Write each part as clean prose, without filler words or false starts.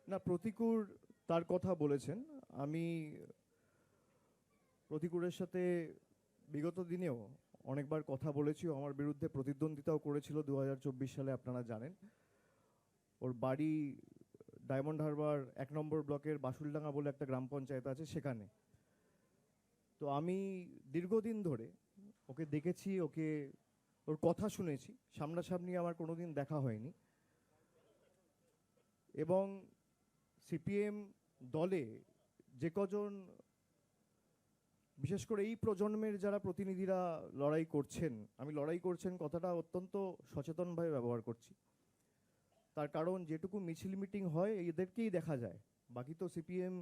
না, প্রতিকূর তার কথা বলেছেন। আমি প্রতিকূরের সাথে বিগত দিনেও অনেকবার কথা বলেছি। আমার বিরুদ্ধে প্রতিদ্বন্দ্বিতাও করেছিল 2024 সালে, আপনারা জানেন। ওর বাড়ি ডায়মন্ড হারবার 1 নম্বর ব্লকের বাসুলডাঙ্গা বলে একটা গ্রাম পঞ্চায়েত আছে, সেখানে। তো আমি দীর্ঘদিন ধরে ওকে দেখেছি, ওর কথা শুনেছি। সামনাসামনি আমার কোনোদিন দেখা হয়নি। এবং সিপিএম দলে যে কজন, বিশেষ করে এই প্রজন্মের যারা প্রতিনিধিরা লড়াই করছেন, আমি লড়াই করছেন কথাটা অত্যন্ত সচেতনভাবে ব্যবহার করছি। তার কারণ যেটুকু মিছিল মিটিং হয় এদেরকেই দেখা যায়, বাকি তো সিপিএম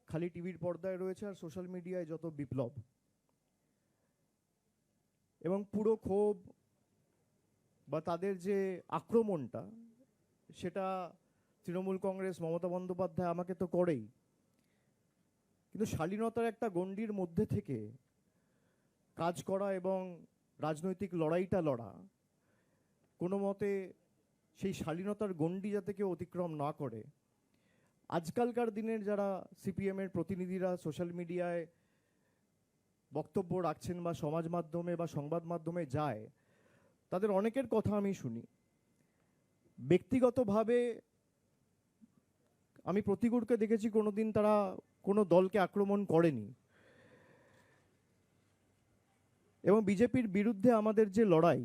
খালি টিভির পর্দায় রয়েছে আর সোশ্যাল মিডিয়ায় যত বিপ্লব। এবং পুরো ক্ষোভ বা তাদের যে আক্রমণটা, সেটা তৃণমূল কংগ্রেস, মমতা বন্দ্যোপাধ্যায় আমাকে তো করেই, কিন্তু শালীনতার একটা গণ্ডির মধ্যে থেকে কাজ করা এবং রাজনৈতিক লড়াইটা লড়া, কোনো মতে সেই শালীনতার গণ্ডি যাতে কেউ অতিক্রম না করে। আজকালকার দিনের যারা সিপিএমের প্রতিনিধিরা সোশ্যাল মিডিয়ায় বক্তব্য রাখছেন বা সমাজ মাধ্যমে বা সংবাদ মাধ্যমে যায়, তাদের অনেকের কথা আমি শুনি। ব্যক্তিগতভাবে আমি প্রতিকূরকে দেখেছি কোনোদিন তারা কোনো দলকে আক্রমণ করেনি। এবং বিজেপির বিরুদ্ধে আমাদের যে লড়াই,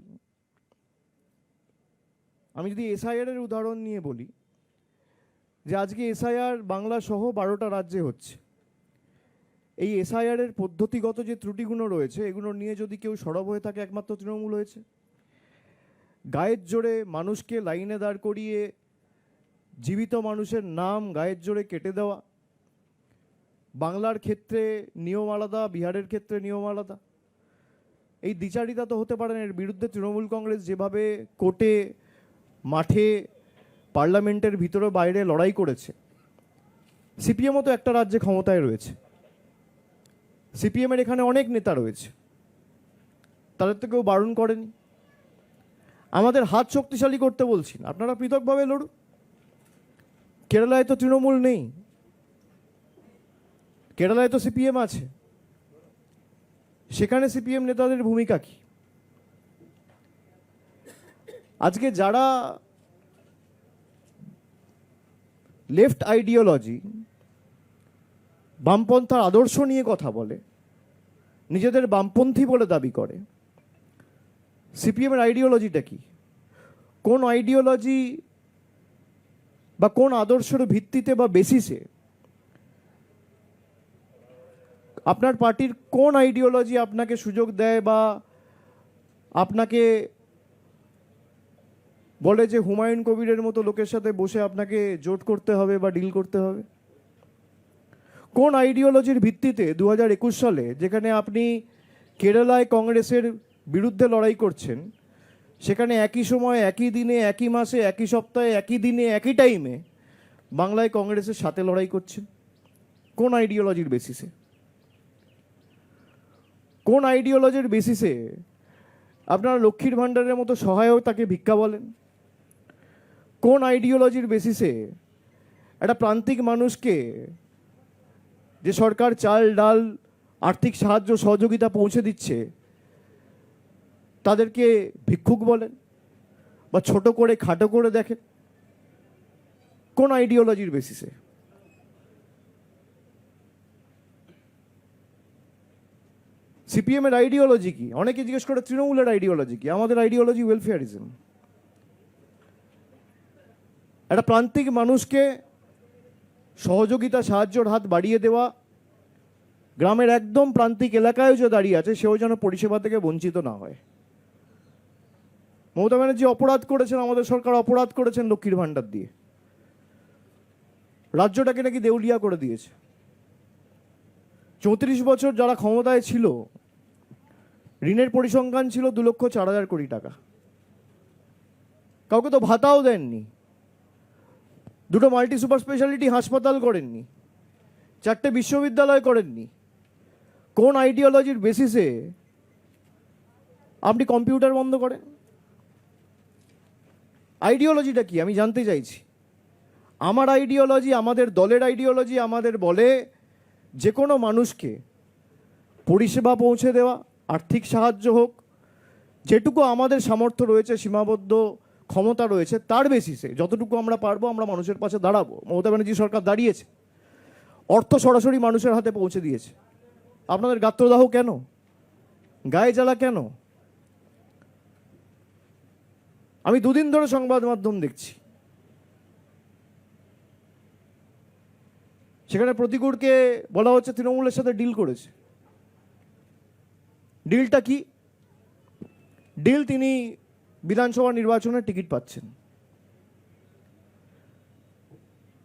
আমি যদি এসআইআর এর উদাহরণ নিয়ে বলি, যে আজকে এসআইআর বাংলা সহ 12টা রাজ্যে হচ্ছে। এই এসআইআর এর পদ্ধতিগত যে ত্রুটিগুলো রয়েছে, এগুলো নিয়ে যদি কেউ সরব হয়ে থাকে, একমাত্র তৃণমূল হয়েছে। গায়ের জোরে মানুষকে লাইনে দাঁড় করিয়ে জীবিত মানুষের নাম গায়ের জোরে কেটে দেওয়া। বাংলার ক্ষেত্রে নিয়ম আলাদা, বিহারের ক্ষেত্রে নিয়ম আলাদা। এই দ্বিচারিতা তো হতে পারে না। এর বিরুদ্ধে তৃণমূল কংগ্রেস যেভাবে কোর্টে, মাঠে, পার্লামেন্টের ভিতরে বাইরে লড়াই করেছে, সিপিএমও তো একটা রাজ্যে ক্ষমতায় রয়েছে। সিপিএমের এখানে অনেক নেতা রয়েছে, তাদের তো কেউ বারণ করেনি। আমাদের হাত শক্তিশালী করতে বলছি না, আপনারা পৃথকভাবে লড়ুন। কেরালায় তো তৃণমূল নেই, কেরালায় তো সিপিএম আছে। সেখানে সিপিএম নেতাদের ভূমিকা কি? আজকে যারা লেফট আইডিওলজি, বামপন্থার আদর্শ নিয়ে কথা বলে, নিজেদের বামপন্থী বলে দাবি করে, সিপিএমের আইডিওলজিটা কি? কোন আইডিওলজি বা কোন আদর্শের ভিত্তিতে বা বেসিসে আপনার পার্টির কোন আইডিওলজি আপনাকে সুযোগ দেয় বা আপনাকে বলে যে হুমায়ুন কবিরের মতো লোকের সাথে বসে আপনাকে জোট করতে হবে বা ডিল করতে হবে? কোন আইডিওলজির ভিত্তিতে 2021 সালে, যেখানে আপনি কেরালায় কংগ্রেসের বিরুদ্ধে লড়াই করছেন, সেখানে একই সময়, একই দিনে, একই মাসে, একই সপ্তাহে, একই দিনে, একই টাইমে বাংলায় কংগ্রেসের সাথে লড়াই করছেন? কোন আইডিওলজির বেসিসে? কোন আইডিওলজির বেসিসে আপনারা লক্ষ্মীর ভাণ্ডারের মতো সহায়তাকে ভিক্ষা বলেন? কোন আইডিওলজির বেসিসে একটা প্রান্তিক মানুষকে, যে সরকার চাল ডাল আর্থিক সাহায্য সহযোগিতা পৌঁছে দিচ্ছে, তাদেরকে ভিক্ষুক বলেন বা ছোট করে খাটো করে দেখেন? কোন আইডিওলজির বেসিসে? সিপিএম এর আইডিওলজি কি? অনেকে জিজ্ঞেস করে তৃণমূলের আইডিওলজি কি। আমাদের আইডিওলজি ওয়েলফেয়ারিজম। একটা প্রান্তিক মানুষকে সহযোগিতা, সাহায্যের হাত বাড়িয়ে দেওয়া, গ্রামের একদম প্রান্তিক এলাকায় যে দাঁড়িয়ে আছে সেও যেন পরিষেবা থেকে বঞ্চিত না হয়। মমতা ব্যানার্জি অপরাধ করেছেন, আমাদের সরকার অপরাধ করেছেন লক্ষ্মীর ভাণ্ডার দিয়ে। রাজ্যটাকে নাকি দেউলিয়া করে দিয়েছে। 34 বছর যারা ক্ষমতায় ছিল, ঋণের পরিসংখ্যান ছিল 2,04,000 কোটি টাকা। কাউকে তো ভাতাও দেননি, 2টো মাল্টি সুপার স্পেশালিটি হাসপাতাল করেননি, 4টে বিশ্ববিদ্যালয় করেননি। কোন আইডিওলজির বেসিসে আপনি কম্পিউটার বন্ধ করেন? আইডিওলজিটা কি আমি জানতে চাইছি। আমার আইডিওলজি, আমাদের দলের আইডিওলজি আমাদের বলে যে কোনো মানুষকে পরিষেবা পৌঁছে দেওয়া, আর্থিক সাহায্য হোক, যেটুকু আমাদের সামর্থ্য রয়েছে, সীমাবদ্ধ ক্ষমতা রয়েছে, তার বেসিসে যতটুকু আমরা পারবো আমরা মানুষের পাশে দাঁড়াবো। মমতা ব্যানার্জি সরকার দাঁড়িয়েছে, অর্থ সরাসরি মানুষের হাতে পৌঁছে দিয়েছে। আপনাদের গাত্রদাহ কেন, গায়ে জ্বালা কেন? আমি দুদিন ধরে সংবাদ মাধ্যম দেখছি, সেখানে প্রতিকূলকে বলা হচ্ছে তৃণমূলের সাথে ডিল করেছে। ডিলটা কি? ডিল, তিনি বিধানসভা নির্বাচনের টিকিট পাচ্ছেন।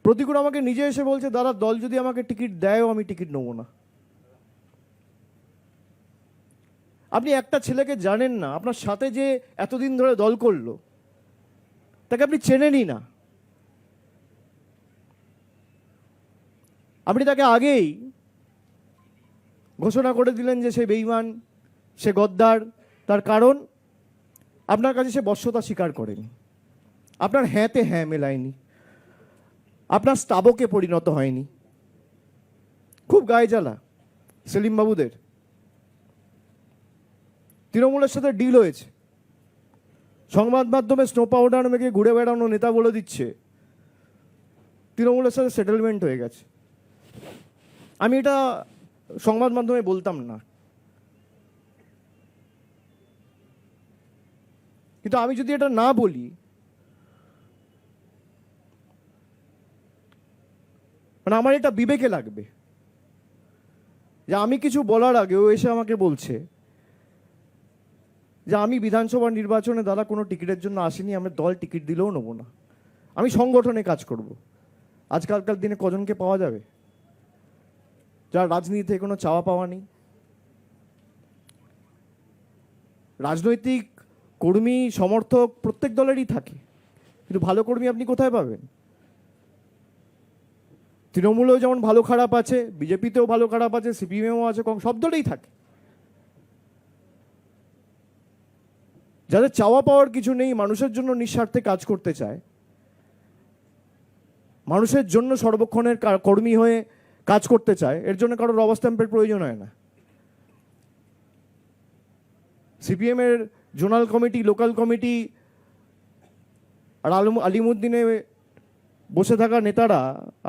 প্রতিকূল আমাকে নিজে এসে বলছে, দাদা দল যদি আমাকে টিকিট দেয়ও আমি টিকিট নেবো না। আপনি একটা ছেলেকে জানেন না, আপনার সাথে যে এতদিন ধরে দল করলো তাকে আপনি চেনেনই না। আপনি তাকে আগেই ঘোষণা করে দিলেন যে সে বেঈমান, সে গদ্দার। তার কারণ আপনার কাছে সে বশ্যতা স্বীকার করেনি, আপনার হ্যাঁতে হ্যাঁ মেলায়নি, আপনার স্তাবকে পরিণত হয়নি। খুব গায়ে জ্বালা সেলিম বাবুদের। তৃণমূলের সাথে ডিল হয়েছে, সংবাদ মাধ্যমে স্নো পাউডার মেখে ঘুরে বেড়ানো নেতা বলে দিচ্ছে তৃণমূলের সাথে সেটেলমেন্ট হয়ে গেছে। আমি এটা সংবাদ মাধ্যমে বলতাম না, কিন্তু আমি যদি এটা না বলি, মানে আমার এটা বিবেকে লাগবে যে আমি কিছু বলার আগে ও এসে আমাকে বলছে যে আমি বিধানসভা নির্বাচনে দাদা কোনো টিকিটের জন্য আসিনি, আমি দল টিকিট দিলেও নেবো না, আমি সংগঠনে কাজ করব। আজকালকার দিনে কজনকে পাওয়া যাবে যার রাজনীতিতে কোনো চাওয়া পাওয়া নেই? রাজনৈতিক কর্মী সমর্থক প্রত্যেক দলেরই থাকে, কিন্তু ভালো কর্মী আপনি কোথায় পাবেন? তৃণমূলেও যেমন ভালো খারাপ আছে, বিজেপিতেও ভালো খারাপ আছে, সিপিএমও আছে, সব দলেই থাকে। যাদের চাওয়া পাওয়ার কিছু নেই, মানুষের জন্য নিঃস্বার্থে কাজ করতে চায়, মানুষের জন্য সর্বক্ষণের কর্মী হয়ে কাজ করতে চায়, এর জন্য কারোর রবার স্ট্যাম্পের প্রয়োজন হয় না। সিপিএম এর জোনাল কমিটি, লোকাল কমিটি আর আলিমুদ্দিনে বসে থাকা নেতারা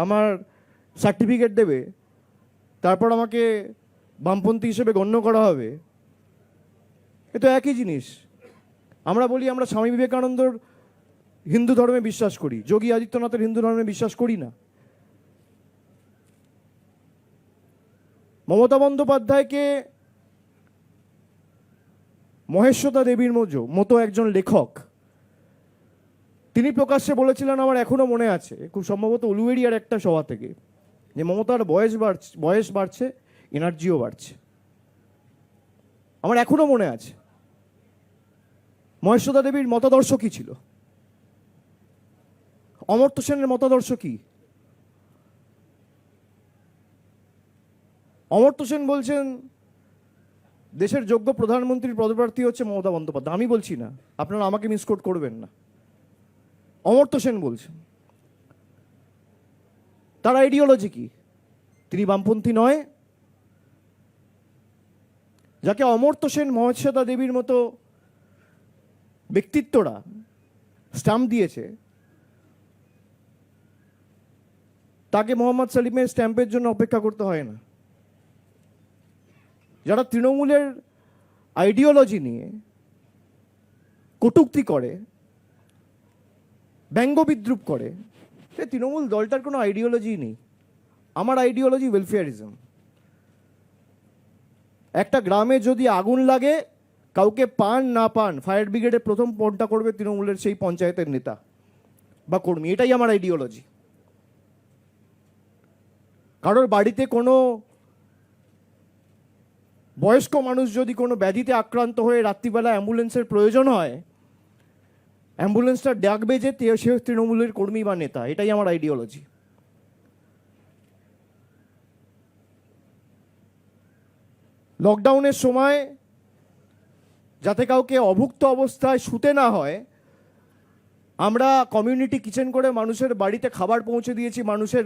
আমার সার্টিফিকেট দেবে, তারপর আমাকে বামপন্থী হিসেবে গণ্য করা হবে। এ তো একই জিনিস। আমরা বলি আমরা স্বামী বিবেকানন্দর হিন্দু ধর্মে বিশ্বাস করি, যোগী আদিত্যনাথের হিন্দু ধর্মে বিশ্বাস করি না। মমতা বন্দ্যোপাধ্যায়কে মহেশ্বতা দেবীর মতো একজন লেখক, তিনি প্রকাশ্যে বলেছিলেন, আমার এখনো মনে আছে, খুব সম্ভবত উলুবেড়িয়ার একটা সভা থেকে, যে মমতার বয়স বাড়ছে, এনার্জিও বাড়ছে। আমার এখনো মনে আছে। মহেশ্বতা দেবীর মতাদর্শ কি ছিল? অমর্ত্য সেনের মতাদর্শ কি? অমর্ত্য সেন বলছেন দেশের যোগ্য প্রধানমন্ত্রীর পদপ্রার্থী হচ্ছে মমতা বন্দ্যোপাধ্যায়। আমি বলছি না, আপনারা আমাকে মিসকোট করবেন না। অমর্ত্য সেন বলছেন। তার আইডিওলজি কি? তিনি বামপন্থী নয়? যাকে অমর্ত্য সেন, মহেশ্বতা দেবীর মতো ব্যক্তিত্বরা স্ট্যাম্প দিয়েছে, তাকে মোহাম্মদ সেলিমের স্ট্যাম্পের জন্য অপেক্ষা করতে হয় না। যারা তৃণমূলের আইডিওলজি নিয়ে কটূক্তি করে, ব্যঙ্গ বিদ্রুপ করে, সে তৃণমূল দলটার কোনো আইডিওলজি নেই। আমার আইডিওলজি ওয়েলফেয়ারিজম। একটা গ্রামে যদি আগুন লাগে, কাউকে পান না পান, ফায়ার ব্রিগেডে প্রথম ফোনটা করবে তৃণমূলের সেই পঞ্চায়েতের নেতা বা কর্মী। এটাই আমার আইডিওলজি। কারোর বাড়িতে কোনো বয়স্ক মানুষ যদি কোনো ব্যাধিতে আক্রান্ত হয়ে রাত্রিবেলা অ্যাম্বুলেন্সের প্রয়োজন হয়, অ্যাম্বুলেন্সটা ডাকবে যে সে তৃণমূলের কর্মী বা নেতা। এটাই আমার আইডিওলজি। লকডাউনের সময় যাতে কাউকে অভুক্ত অবস্থায় শুতে না হয়, আমরা কমিউনিটি কিচেন করে মানুষের বাড়িতে খাবার পৌঁছে দিয়েছি, মানুষের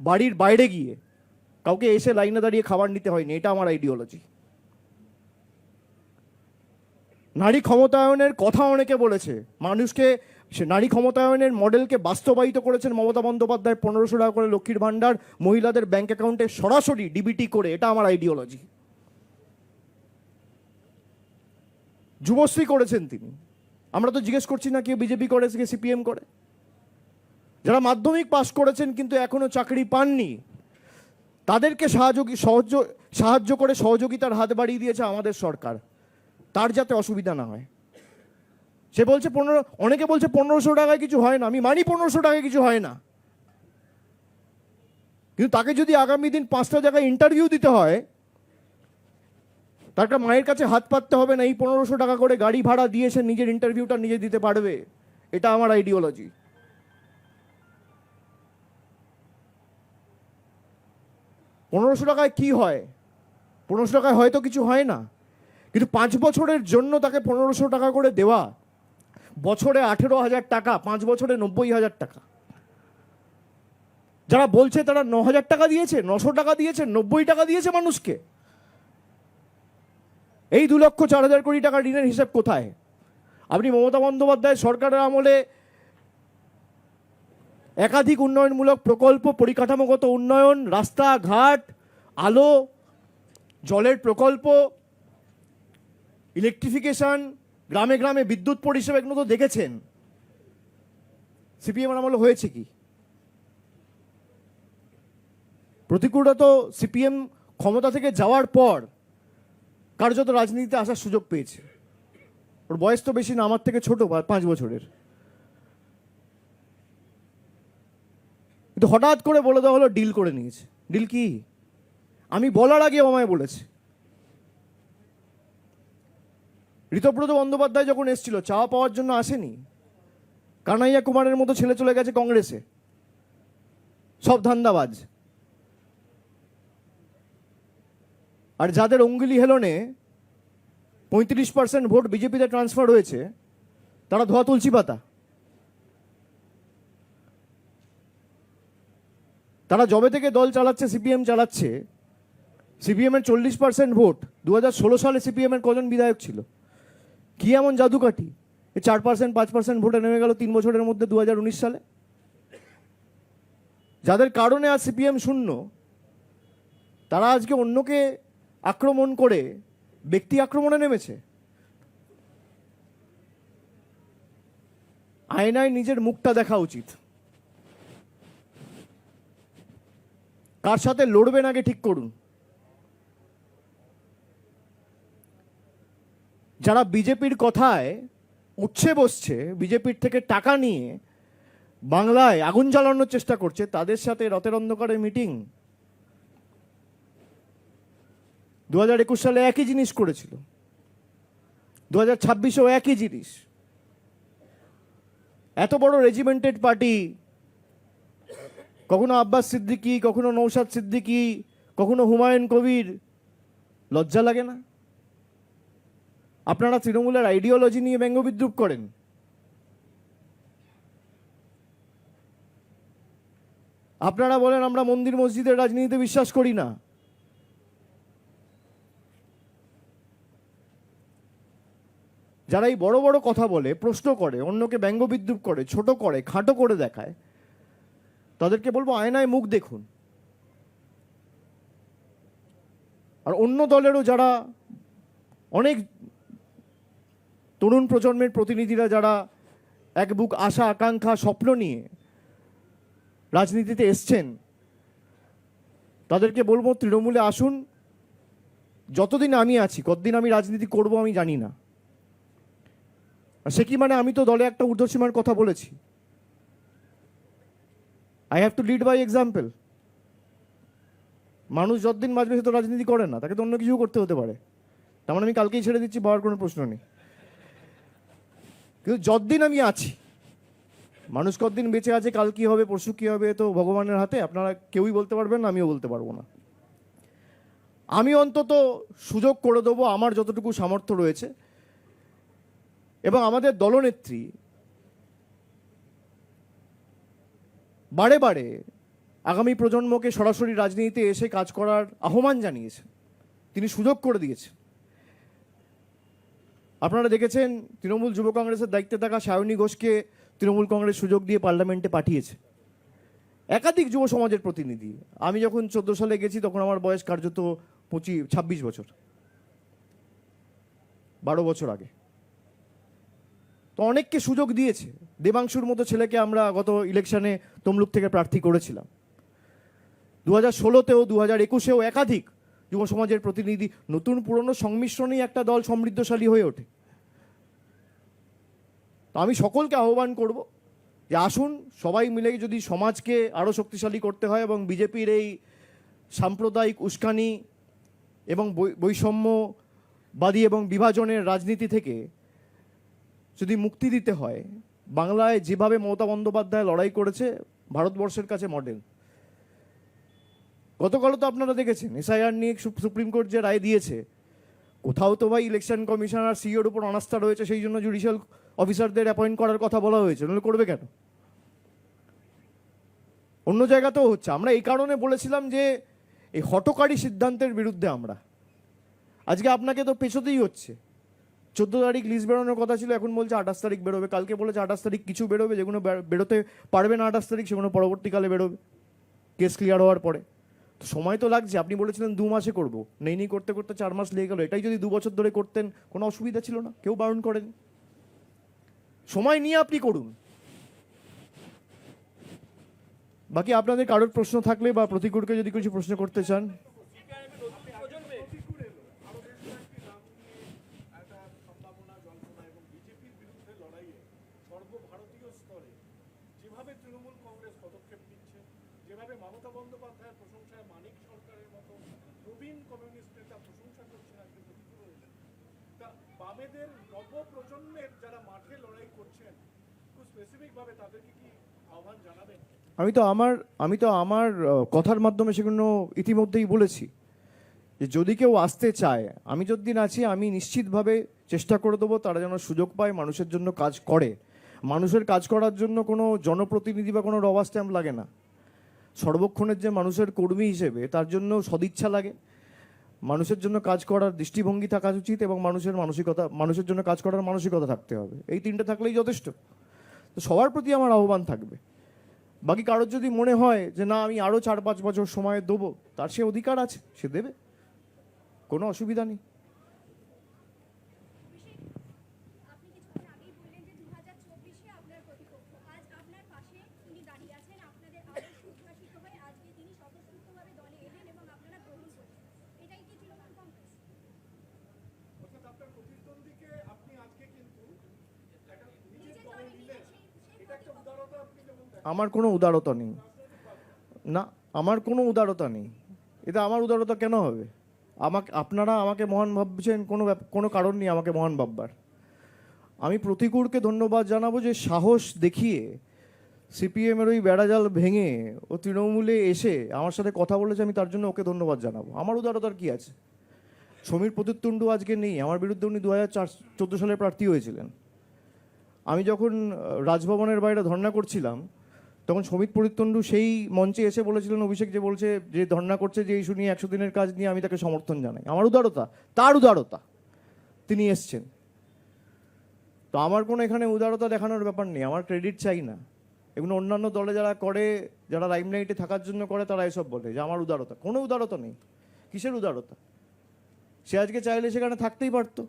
বাড়ির বাইরে গিয়ে কাউকে এসে লাইনে দাঁড়িয়ে খাবার নিতে হয়নি। এটা আমার আইডিওলজি। নারী ক্ষমতায়নের কথা অনেকে বলেছে, মানুষকে সে নারী ক্ষমতায়নের মডেলকে বাস্তবায়িত করেছেন মমতা বন্দ্যোপাধ্যায়। 1500 টাকা করে লক্ষ্মীর ভাণ্ডার মহিলাদের ব্যাংক অ্যাকাউন্টে সরাসরি ডিবিটি করে, এটা আমার আইডিওলজি। যুবশ্রী করেছেন তিনি। আমরা তো জিজ্ঞেস করছি না কে বিজেপি করে কে সিপিএম করে। যারা মাধ্যমিক পাশ করেছেন কিন্তু এখনো চাকরি পাননি, তাদেরকে সাহায্য করে সহযোগিতার হাত বাড়িয়ে দিয়েছে আমাদের সরকার, তার যাতে অসুবিধা না হয়। সে বলছে অনেকে বলছে 1500 টাকায় কিছু হয় না। আমি মানি 1500 টাকায় কিছু হয় না, কিন্তু তাকে যদি আগামী দিন 5টা জায়গায় ইন্টারভিউ দিতে হয়, তার মায়ের কাছে হাত পাততে হবে না। এই 1500 টাকা করে গাড়ি ভাড়া দিয়ে সে নিজের ইন্টারভিউটা নিজে দিতে পারবে। এটা আমার আইডিওলজি। 1500 টাকায় কি হয়? 1500 টাকায় হয়তো কিছু হয় না, কিন্তু 5 বছরের জন্য তাকে 1500 টাকা করে দেওয়া, বছরে 18,000 টাকা, 5 বছরে 90,000 টাকা। যারা বলছে তারা 9,000 টাকা দিয়েছে, 900 টাকা দিয়েছে, 90 টাকা দিয়েছে মানুষকে। এই 2,04,000 কোটি টাকা ঋণের হিসাব কোথায়? আপনি মমতা বন্দ্যোপাধ্যায় সরকারের আমলে একাধিক উন্নয়নমূলক প্রকল্প, পরিকাঠামোগত উন্নয়ন, রাস্তাঘাট, আলো, জলের প্রকল্প, ইলেকট্রিফিকেশন, গ্রামে গ্রামে বিদ্যুৎ পরিষেবা, এগুলো তো দেখেছেন। সিপিএম আমলে হয়েছে কি? প্রতিকূলতা তো সিপিএম ক্ষমতা থেকে যাওয়ার পর কার্যত রাজনীতিতে আসার সুযোগ পেয়েছে। ওর বয়স তো বেশি না, আমার থেকে ছোট, 5 বছরের। কিন্তু হঠাৎ করে বলে দেওয়া হলো ডিল করে নিয়েছে। ডিল কি? আমি বলার আগে আমায় বলেছে। ঋতব্রত বন্দ্যোপাধ্যায় যখন এসেছিল, চাওয়া পাওয়ার জন্য আসেনি। কানাইয়া কুমারের মতো ছেলে চলে গেছে কংগ্রেসে, সব ধান্দাবাজ। আর যাদের অঙ্গুলি হেলনে 35% ভোট বিজেপিতে ট্রান্সফার হয়েছে, তারা ধোয়া তুলসী পাতা। তারা জবে থেকে দল চালাচ্ছে, সিপিএম চালাচ্ছে, সিপিএম এর 40% ভোট। 2016 সালে সিপিএম এর কজন বিধায়ক ছিল? কি এমন জাদুকাঠি 4%, 5% ভোটে নেমে গেল 3 বছরের মধ্যে 2019 সালে? যাদের কারণে আজ সিপিএম শূন্য, তারা আজকে অন্যকে আক্রমণ করে ব্যক্তি আক্রমণে নেমেছে। আয়নায় নিজের মুখটা দেখা উচিত। কার সাথে লড়বেন আগে ঠিক করুন। যারা বিজেপির কথায় উঠছে বসছে, বিজেপির থেকে টাকা নিয়ে বাংলায় আগুন জ্বালানোর চেষ্টা করছে, তাদের সাথে রথের অন্ধকারে মিটিং। 2021 সালে একই জিনিস করেছিল, 2026-এও একই জিনিস। এত বড় রেজিমেন্টেড পার্টি, কখনো আব্বাস সিদ্দিকী, কখনো নৌশাদ সিদ্দিকী, কখনো হুমায়ুন কবির। লজ্জা লাগে না? আপনারা তৃণমূলের আইডিওলজি নিয়ে ব্যঙ্গ বিদ্রুপ করেন। আপনারা বলেন আমরা মন্দির মসজিদের রাজনীতিতে বিশ্বাস করি না। যারা এই বড় বড় কথা বলে, প্রশ্ন করে, অন্যকে ব্যঙ্গ বিদ্রুপ করে, ছোট করে, খাটো করে দেখায়, তাদেরকে বলবো আয়নায় মুখ দেখুন। আর অন্য দলেরও যারা অনেক তরুণ প্রজন্মের প্রতিনিধিরা, যারা এক বুক আশা, আকাঙ্ক্ষা, স্বপ্ন নিয়ে রাজনীতিতে এসছেন, তাদেরকে বলবো তৃণমূলে আসুন। যতদিন আমি আছি, কতদিন আমি রাজনীতি করব আমি জানি না। আর সে কি মানে আমি তো দলে একটা ঊর্ধ্বসীমার কথা বলেছি। I have to lead by example. মানুষ যতদিন বাঁচবে সে তো রাজনীতি করে না, তাকে তো অন্য কিছু করতে হতে পারে। তার মানে আমি কালকেই ছেড়ে দিচ্ছি, পাওয়ার কোনো প্রশ্ন নেই। কিন্তু যতদিন আমি আছি, মানুষ কতদিন বেঁচে আছে, কাল কি হবে, পরশু কি হবে, তো ভগবানের হাতে। আপনারা কেউই বলতে পারবেন না, আমিও বলতে পারবো না। আমি অন্তত সুযোগ করে দেবো আমার যতটুকু সামর্থ্য রয়েছে। এবং আমাদের দলনেত্রী বারে বারে আগামী প্রজন্মকে সরাসরি রাজনীতিতে এসে কাজ করার আহ্বান জানিয়েছে, তিনি সুযোগ করে দিয়েছেন। আপনারা দেখেছেন তৃণমূল যুব কংগ্রেসের দায়িত্বে থাকা সায়নী ঘোষকে তৃণমূল কংগ্রেস সুযোগ দিয়ে পার্লামেন্টে পাঠিয়েছে। একাধিক যুব সমাজের প্রতিনিধি। আমি যখন 14 সালে গেছি তখন আমার বয়স কার্যত 26 বছর, 12 বছর আগে। তো অনেককে সুযোগ দিয়েছে। দেবাংশুর মতো ছেলেকে আমরা গত ইলেকশনে তমলুক থেকে প্রার্থী করেছিলাম। 2016তেও 2021এও একাধিক যুব সমাজের প্রতিনিধি, নতুন পুরনো সংমিশ্রণেই একটা দল সমৃদ্ধশালী হয়ে ওঠে। তো আমি সকলকে আহ্বান করব যে আসুন সবাই মিলে যদি সমাজকে আরও শক্তিশালী করতে হয় এবং বিজেপির এই সাম্প্রদায়িক উস্কানি এবং বৈষম্যবাদী এবং বিভাজনের রাজনীতি থেকে যদি মুক্তি দিতে হয়, বাংলায় যেভাবে মমতা বন্দ্যোপাধ্যায় লড়াই করেছে ভারতবর্ষের কাছে মডেল। গতকালও তো আপনারা দেখেছেন এসআইআর নিয়ে সুপ্রিম কোর্ট যে রায় দিয়েছে, কোথাও তো ভাই ইলেকশন কমিশনার সিইওর উপর অনাস্থা রয়েছে, সেই জন্য জুডিশিয়াল অফিসারদের অ্যাপয়েন্ট করার কথা বলা হয়েছে, নাহলে করবে কেন? অন্য জায়গাতেও হচ্ছে। আমরা এই কারণে বলেছিলাম যে এই হঠকারী সিদ্ধান্তের বিরুদ্ধে আমরা। আজকে আপনাকে তো পেছোতেই হচ্ছে। 14 তারিখ লিস্ট বেরোনোর কথা ছিল, এখন বলছে 28 তারিখ বেরোবে। কালকে বলেছে 28 তারিখ কিছু বেরোবে, যেগুলো বেরোতে পারবে না 28 তারিখ সেগুলো পরবর্তীকালে বেরোবে কেস ক্লিয়ার হওয়ার পরে। তো সময় তো লাগছে। আপনি বলেছিলেন 2 মাসে করবো, নেই করতে করতে 4 মাস লেগে গেল। এটাই যদি 2 বছর ধরে করতেন কোনো অসুবিধা ছিল না, কেউ বারণ করেন। সময় নিয়ে আপনি করুন। বাকি আপনাদের কারোর প্রশ্ন থাকলে বা প্রতিকূলকে যদি কিছু প্রশ্ন করতে চান। সর্বভারতীয় স্তরে যেভাবে তৃণমূল কংগ্রেস পদক্ষেপ নিচ্ছে, যেভাবে মমতা বন্দ্যোপাধ্যায়ের প্রশংসায় মানিক সরকারের মতো প্রবীণ কমিউনিস্ট নেতা প্রশংসা করছেন, আজকে প্রতিকূল হয়েছেন, তা বামেদের নবপ্রজন্মের যারা মাঠে লড়াই করছেন, খুব স্পেসিফিকভাবে তাদেরকে কি আহ্বান জানাবেন? আমি তো আমার কথার মাধ্যমে সেগুলো ইতিমধ্যেই বলেছি যে যদি কেউ আসতে চায়, আমি যতদিন আছি আমি নিশ্চিতভাবে চেষ্টা করে দেবো তারা যেন সুযোগ পায়, মানুষের জন্য কাজ করে। মানুষের কাজ করার জন্য কোনো জনপ্রতিনিধি বা কোনো রবার স্ট্যাম্প লাগে না। সর্বক্ষণের যে মানুষের কর্মী হিসেবে তার জন্য সদিচ্ছা লাগে, মানুষের জন্য কাজ করার দৃষ্টিভঙ্গি থাকা উচিত এবং মানুষের জন্য কাজ করার মানসিকতা থাকতে হবে। এই 3টে থাকলেই যথেষ্ট। তো সবার প্রতি আমার আহ্বান থাকবে। বাকি কারোর যদি মনে হয় যে না আমি আরও 4-5 বছর সময় দেবো, তার সে অধিকার আছে, সে দেবে, কোনো অসুবিধা নেই। আমার কোনো উদারতা নেই, না আমার কোনো উদারতা নেই। এটা আমার উদারতা কেন হবে? আপনারা আমাকে মহান ভাবছেন, কোনো কারণ নেই আমাকে মহান ভাববার। আমি প্রতিকূলকে ধন্যবাদ জানাবো যে সাহস দেখিয়ে সিপিএমের ওই বেড়াজাল ভেঙে ও তৃণমূলে এসে আমার সাথে কথা বলেছে, আমি তার জন্য ওকে ধন্যবাদ জানাবো। আমার উদারতার কি আছে? সমীর প্রতিতুণ্ডু আজকে নেই, আমার বিরুদ্ধে উনি 2014 সালে প্রার্থী হয়েছিলেন। আমি যখন রাজভবনের বাইরে ধর্ণা করছিলাম তখন সমীর প্রতিতুণ্ডু সেই মঞ্চে এসে বলেছিলেন অভিষেক যে বলছে যে ধর্ণা করছে যে ইস্যু নিয়ে 100 দিনের কাজ নিয়ে আমি তাকে সমর্থন জানাই। আমার উদারতা, তার উদারতা, তিনি এসছেন। তো আমার কোনো এখানে উদারতা দেখানোর ব্যাপার নেই, আমার ক্রেডিট চাই না। এগুলো অন্যান্য দলে যারা করে, যারা লাইমলাইটে থাকার জন্য করে, তারা এসব বলে যে আমার উদারতা। কোনো উদারতা নেই। কিসের উদারতা? সে আজকে চাইলে সেখানে থাকতেই পারতো,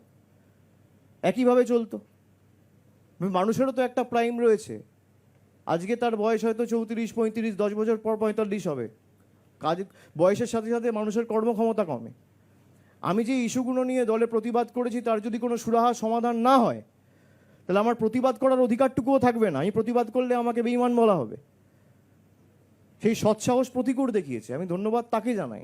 একইভাবে চলতো। মানুষেরও তো একটা প্রাইম রয়েছে। আজকে তার বয়স হয়তো 34-35, 10 বছর পর 45 হবে। কাজ বয়সের সাথে সাথে মানুষের কর্মক্ষমতা কমে। আমি যে ইস্যুগুলো নিয়ে দলে প্রতিবাদ করেছি তার যদি কোনো সুরাহা সমাধান না হয়, তাহলে আমার প্রতিবাদ করার অধিকারটুকুও থাকবে না। আমি প্রতিবাদ করলে আমাকে বেঈমান বলা হবে। সেই সৎসাহস প্রতিকূল দেখিয়েছে, আমি ধন্যবাদ তাকে জানাই।